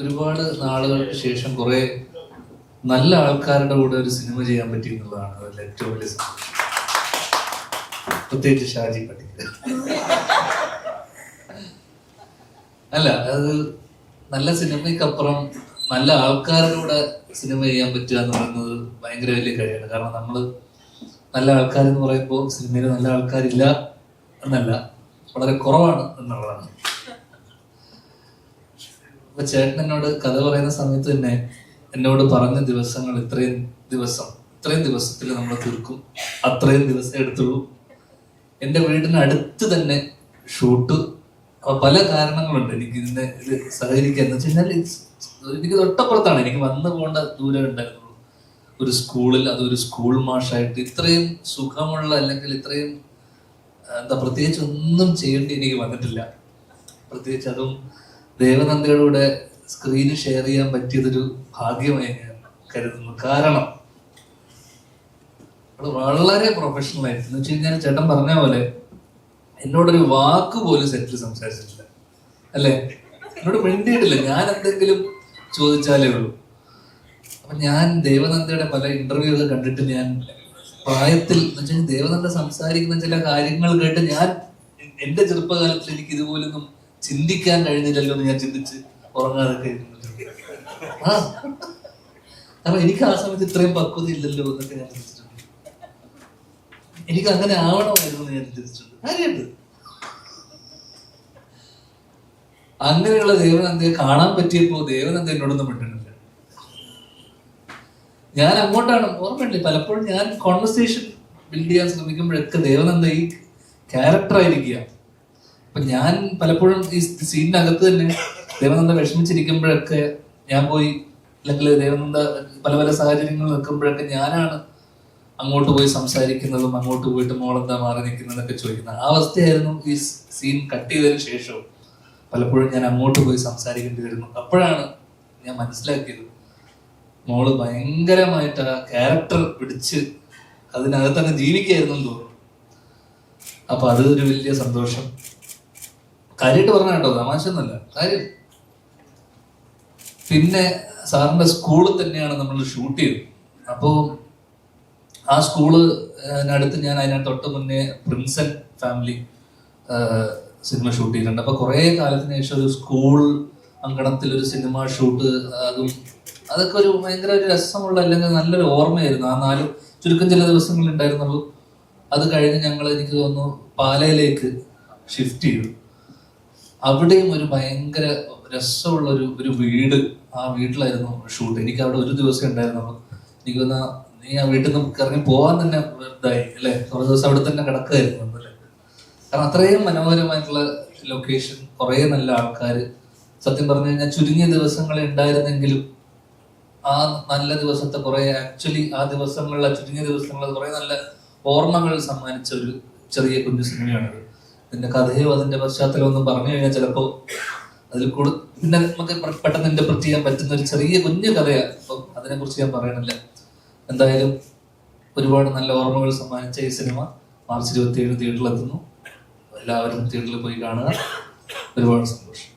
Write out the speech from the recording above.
ഒരുപാട് നാളുകൾക്ക് ശേഷം കുറെ നല്ല ആൾക്കാരുടെ കൂടെ ഒരു സിനിമ ചെയ്യാൻ പറ്റി എന്നുള്ളതാണ് അതിൽ ഏറ്റവും വലിയ സന്തോഷം. പ്രത്യേകിച്ച് ഷാജി പട്ടിക്കൽ. അല്ല, അത് നല്ല സിനിമയ്ക്കപ്പുറം നല്ല ആൾക്കാരുടെ കൂടെ സിനിമ ചെയ്യാൻ പറ്റുക എന്ന് പറയുന്നത് ഭയങ്കര വലിയ കാര്യമാണ്. കാരണം നമ്മള് നല്ല ആൾക്കാരെന്ന് പറയുമ്പോൾ സിനിമയിൽ നല്ല ആൾക്കാരില്ല എന്നല്ല, വളരെ കുറവാണ് എന്നുള്ളതാണ്. അപ്പൊ ചേട്ടൻ എന്നോട് കഥ പറയുന്ന സമയത്ത് തന്നെ എന്നോട് പറഞ്ഞ ദിവസങ്ങൾ ഇത്രയും ദിവസത്തിൽ നമ്മൾ തീർക്കും, അത്രയും ദിവസം എടുത്തുള്ളൂ. എൻ്റെ വീടിന് അടുത്ത് തന്നെ ഷൂട്ട്. അപ്പൊ പല കാരണങ്ങളുണ്ട് എനിക്ക് ഇതിനെ ഇത് സഹകരിക്കുക എന്ന് വെച്ച് കഴിഞ്ഞാൽ എനിക്ക് തൊട്ടപ്പുറത്താണ്, എനിക്ക് വന്നു പോകേണ്ട ദൂരം ഉണ്ടായിരുന്നുള്ളൂ. ഒരു സ്കൂളിൽ, അതൊരു സ്കൂൾ മാഷായിട്ട് ഇത്രയും സുഖമുള്ള അല്ലെങ്കിൽ ഇത്രയും പ്രത്യേകിച്ച് ഒന്നും ചെയ്യേണ്ടി എനിക്ക് വന്നിട്ടില്ല. പ്രത്യേകിച്ച് അതും ദേവനന്ദയുടെ കൂടെ സ്ക്രീന് ഷെയർ ചെയ്യാൻ പറ്റിയതൊരു ഭാഗ്യമായി ഞാൻ കരുതുന്നു. കാരണം അത് വളരെ പ്രൊഫഷണൽ ആയിട്ട് എന്ന് വെച്ച് കഴിഞ്ഞാൽ ചേട്ടൻ പറഞ്ഞ പോലെ എന്നോടൊരു വാക്ക് പോലും സെറ്റിൽ സംസാരിച്ചിട്ടില്ല, അല്ലേ? എന്നോട് മിണ്ടിയിട്ടില്ല. ഞാൻ എന്തെങ്കിലും ചോദിച്ചാലേ ഉള്ളൂ. അപ്പൊ ഞാൻ ദേവനന്ദയുടെ പല ഇന്റർവ്യൂകൾ കണ്ടിട്ട് ഞാൻ പ്രായത്തിൽ എന്ന് വെച്ചാൽ ദേവനന്ദ സംസാരിക്കുന്ന ചില കാര്യങ്ങൾ കേട്ട് ഞാൻ എന്റെ ചെറുപ്പകാലത്തിൽ എനിക്ക് ഇതുപോലൊന്നും ചിന്തിക്കാൻ കഴിഞ്ഞില്ലല്ലോ എന്ന് ഞാൻ ചിന്തിച്ച് ഉറങ്ങാതൊക്കെ കാരണം എനിക്ക് ആ സമയത്ത് ഇത്രയും പക്വത ഇല്ലല്ലോ എന്നൊക്കെ ഞാൻ ചിന്തിച്ചിട്ടുണ്ട്. എനിക്ക് അങ്ങനെ ആവണമായിരുന്നു എന്ന് ഞാൻ ചിന്തിച്ചിട്ടുണ്ട്. കാര്യമുണ്ട്. അങ്ങനെയുള്ള ദേവനന്ദയെ കാണാൻ പറ്റിയപ്പോ ദേവനന്ദ എന്നോടൊന്നും മിണ്ടുന്നില്ല. ഞാൻ അങ്ങോട്ടാണ് ഓർമ്മയില്ലേ, പലപ്പോഴും ഞാൻ കോൺവെർസേഷൻ ബിൽഡ് ചെയ്യാൻ ശ്രമിക്കുമ്പോഴൊക്കെ ദേവനന്ദ ഈ ക്യാരക്ടറായിരിക്കുക. അപ്പൊ ഞാൻ പലപ്പോഴും ഈ സീനിനകത്ത് തന്നെ ദേവനന്ദ വിഷമിച്ചിരിക്കുമ്പോഴൊക്കെ ഞാൻ പോയി, അല്ലെങ്കിൽ ദേവനന്ദ പല പല സാഹചര്യങ്ങൾ നിൽക്കുമ്പോഴൊക്കെ ഞാനാണ് അങ്ങോട്ട് പോയി സംസാരിക്കുന്നതും അങ്ങോട്ട് പോയിട്ട് മോളെന്താ മാറി നിൽക്കുന്നതൊക്കെ ചോദിക്കുന്നത്. ആ അവസ്ഥയായിരുന്നു ഈ സീൻ കട്ട് ചെയ്തതിന് ശേഷവും പലപ്പോഴും ഞാൻ അങ്ങോട്ട് പോയി സംസാരിക്കേണ്ടി വരുന്നു. അപ്പോഴാണ് ഞാൻ മനസ്സിലാക്കിയത് മോള് ഭയങ്കരമായിട്ട് ആ ക്യാരക്ടർ പിടിച്ച് അതിനകത്ത് അങ്ങ് ജീവിക്കായിരുന്നു തോന്നുന്നു. അപ്പൊ അത് ഒരു വലിയ സന്തോഷം. കാര്യമായിട്ട് പറഞ്ഞ കേട്ടോ, തമാശ ഒന്നല്ല, കാര്യം. പിന്നെ സാറിന്റെ സ്കൂളിൽ തന്നെയാണ് നമ്മൾ ഷൂട്ട് ചെയ്തത്. അപ്പോൾ ആ സ്കൂള് അടുത്ത് ഞാൻ അതിനകത്ത് തൊട്ട് മുന്നേ പ്രിൻസൻ ഫാമിലി സിനിമ ഷൂട്ട് ചെയ്തിട്ടുണ്ട്. അപ്പൊ കുറെ കാലത്തിന് ശേഷം ഒരു സ്കൂൾ അങ്കണത്തിൽ ഒരു സിനിമ ഷൂട്ട്, അതൊക്കെ ഒരു ഭയങ്കര ഒരു രസമുള്ള അല്ലെങ്കിൽ നല്ലൊരു ഓർമ്മയായിരുന്നു. ആ ചുരുക്കം ചില ദിവസങ്ങൾ ഉണ്ടായിരുന്നുള്ളൂ. അത് കഴിഞ്ഞ് ഞങ്ങൾ എനിക്ക് തോന്നുന്നു പാലയിലേക്ക് ഷിഫ്റ്റ് ചെയ്തു. അവിടെയും ഒരു ഭയങ്കര രസമുള്ള ഒരു വീട്, ആ വീട്ടിലായിരുന്നു ഷൂട്ട്. എനിക്ക് അവിടെ ഒരു ദിവസം ഉണ്ടായിരുന്നുള്ളൂ. എനിക്ക് തോന്നുന്ന നീ ആ വീട്ടിൽ നിന്ന് ഇറങ്ങി പോകാൻ തന്നെ ഇതായി അല്ലെ, കുറേ ദിവസം അവിടെ തന്നെ കിടക്കുകയായിരുന്നു അല്ലേ. കാരണം അത്രയും മനോഹരമായിട്ടുള്ള ലൊക്കേഷൻ, കുറേ നല്ല ആൾക്കാർ. സത്യം പറഞ്ഞു കഴിഞ്ഞാൽ ചുരുങ്ങിയ ദിവസങ്ങളെ ഉണ്ടായിരുന്നെങ്കിലും ആ നല്ല ദിവസത്തെ കുറെ ആക്ച്വലി ആ ദിവസങ്ങളിലെ ചുരുങ്ങിയ ദിവസങ്ങളിൽ കുറെ നല്ല ഓർമ്മകൾ സമ്മാനിച്ച ഒരു ചെറിയ കുഞ്ഞു സിനിമയാണത്. ഇതിന്റെ കഥയോ അതിന്റെ പശ്ചാത്തലമോ ഒന്നും പറഞ്ഞു കഴിഞ്ഞാൽ ചിലപ്പോ അതിൽ പിന്നെ നമുക്ക് പെട്ടെന്ന് ഇന്റർപ്രറ്റ് ചെയ്യാൻ പറ്റുന്ന ഒരു ചെറിയ കുഞ്ഞു കഥയാണ്. അപ്പം അതിനെ കുറിച്ച് ഞാൻ പറയണില്ല. എന്തായാലും ഒരുപാട് നല്ല ഓർമ്മകൾ സമ്മാനിച്ച ഈ സിനിമ മാർച്ച് 27 തിയേറ്ററിലെത്തുന്നു. എല്ലാവരും തിയേറ്ററിൽ പോയി കാണുക. ഒരുപാട് സന്തോഷം.